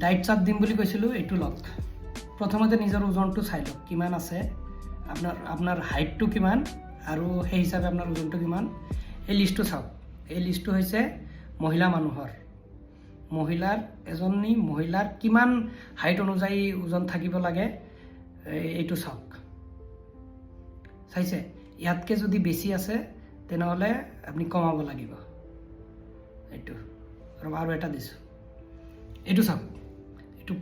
Diet shirt দিম বুলি কৈছিলোঁ, এইটো লওক। প্ৰথমতে নিজৰ ওজনটো চাই লওক কিমান আছে, আপোনাৰ হাইটটো কিমান আৰু সেই হিচাপে আপোনাৰ ওজনটো কিমান। এই লিষ্টটো চাওক। এই লিষ্টটো হৈছে মহিলা মানুহৰ। এজনী মহিলাৰ কিমান হাইট অনুযায়ী ওজন থাকিব লাগে এইটো চাওক। চাইছে? ইয়াতকৈ যদি বেছি আছে তেনেহ'লে আপুনি কমাব লাগিব। এইটো আৰু এটা দিছোঁ, এইটো চাওক। এইটো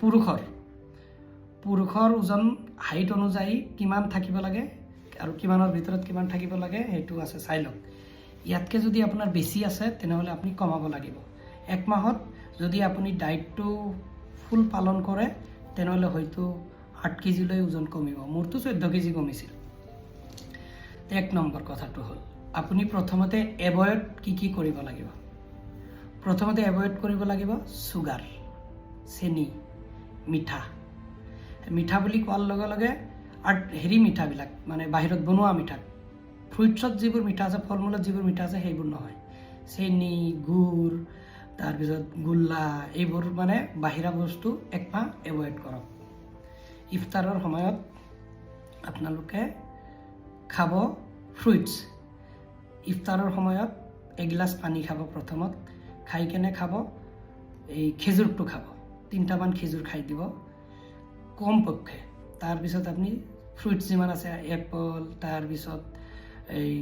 পুৰুষৰ ওজন হাইট অনুযায়ী কিমান থাকিব লাগে আৰু কিমানৰ ভিতৰত কিমান থাকিব লাগে সেইটো আছে, চাই লওক। ইয়াতকৈ যদি আপোনাৰ বেছি আছে তেনেহ'লে আপুনি কমাব লাগিব। এক মাহত যদি আপুনি ডায়েটটো ফুল পালন কৰে তেনেহ'লে হয়তো 8 কেজিলৈ ওজন কমিব। মোৰতো 14 কেজি কমিছিল। 1 নম্বৰ কথাটো হ'ল আপুনি প্ৰথমতে এভয়েড কি কৰিব লাগিব। প্ৰথমতে এভয়েড কৰিব লাগিব চুগাৰ, চেনি, মিঠা বুলি কোৱাৰ লগে লগে আৰু মিঠাবিলাক মানে বাহিৰত বনোৱা মিঠা, ফ্ৰুইটছত যিবোৰ মিঠা আছে, ফল মূলত যিবোৰ মিঠা আছে সেইবোৰ নহয়। চেনি, গুড়, তাৰপিছত গোল্লা, এইবোৰ মানে বাহিৰা বস্তু একমাহ এভয়েড কৰক। ইফতাৰৰ সময়ত আপোনালোকে খাব ফ্ৰুইটছ। ইফতাৰৰ সময়ত এগিলাচ পানী খাব প্ৰথমত, খাই কেনে খাব এই খেজুৰটো খাব। 3টামান খেজুৰ খাই দিব কমপক্ষে। তাৰপিছত আপুনি ফ্ৰুইটছ যিমান আছে, এপল, তাৰপিছত এই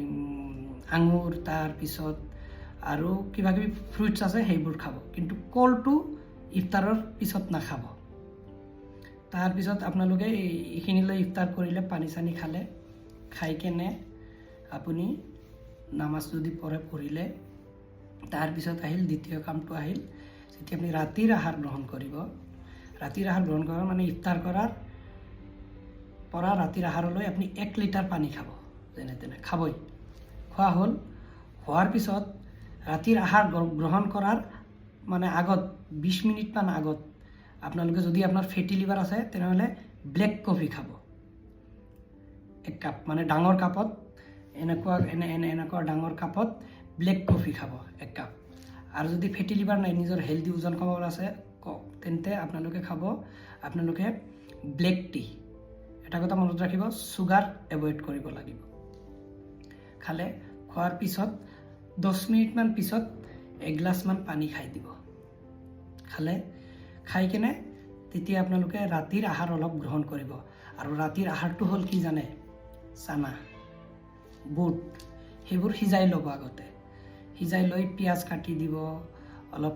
আঙুৰ, তাৰপিছত আৰু কিবাকিবি ফ্ৰুইটছ আছে সেইবোৰ খাব। কিন্তু কলটো ইফতাৰৰ পিছত নাখাব। তাৰপিছত আপোনালোকে এইখিনিলৈ ইফতাৰ কৰিলে, পানী চানী খালে, খাই কেনে আপুনি নামাজ যদি পঢ়িলে, তাৰপিছত আহিল দ্বিতীয় কামটো আহিল, যেতিয়া আপুনি ৰাতিৰ আহাৰ গ্ৰহণ কৰিব। ৰাতিৰ আহাৰ গ্ৰহণ কৰা মানে ইফতাৰ কৰাৰ পৰা ৰাতিৰ আহাৰলৈ আপুনি 1 লিটাৰ পানী খাব। যেনে তেনে খাবই। খোৱা হ'ল, হোৱাৰ পিছত ৰাতিৰ আহাৰ গ্ৰহণ কৰাৰ মানে আগত 20 মিনিটমান আগত আপোনালোকে যদি আপোনাৰ ফেটি লিভাৰ আছে তেনেহ'লে ব্লেক কফি খাব 1 কাপ, মানে ডাঙৰ কাপত, এনেকুৱা ডাঙৰ কাপত ব্লেক কফি খাব 1 কাপ। আৰু যদি ফেটি লিভাৰ নাই, নিজৰ হেল্ডি ওজন কমাবলৈ আছে তেন্তে আপোনালোকে ব্লেক টি। এটা কথা মনত ৰাখিব, চুগাৰ এভয়েড কৰিব লাগিব। খোৱাৰ পিছত 10 মিনিটমান পিছত এগিলাচমান পানী খাই দিব। খাই কেনে তেতিয়া আপোনালোকে ৰাতিৰ আহাৰ অলপ গ্ৰহণ কৰিব। আৰু ৰাতিৰ আহাৰটো হ'ল কি জানে? চানা, বুট, সেইবোৰ সিজাই ল'ব আগতে। সিজাই লৈ পিঁয়াজ কাটি দিব, অলপ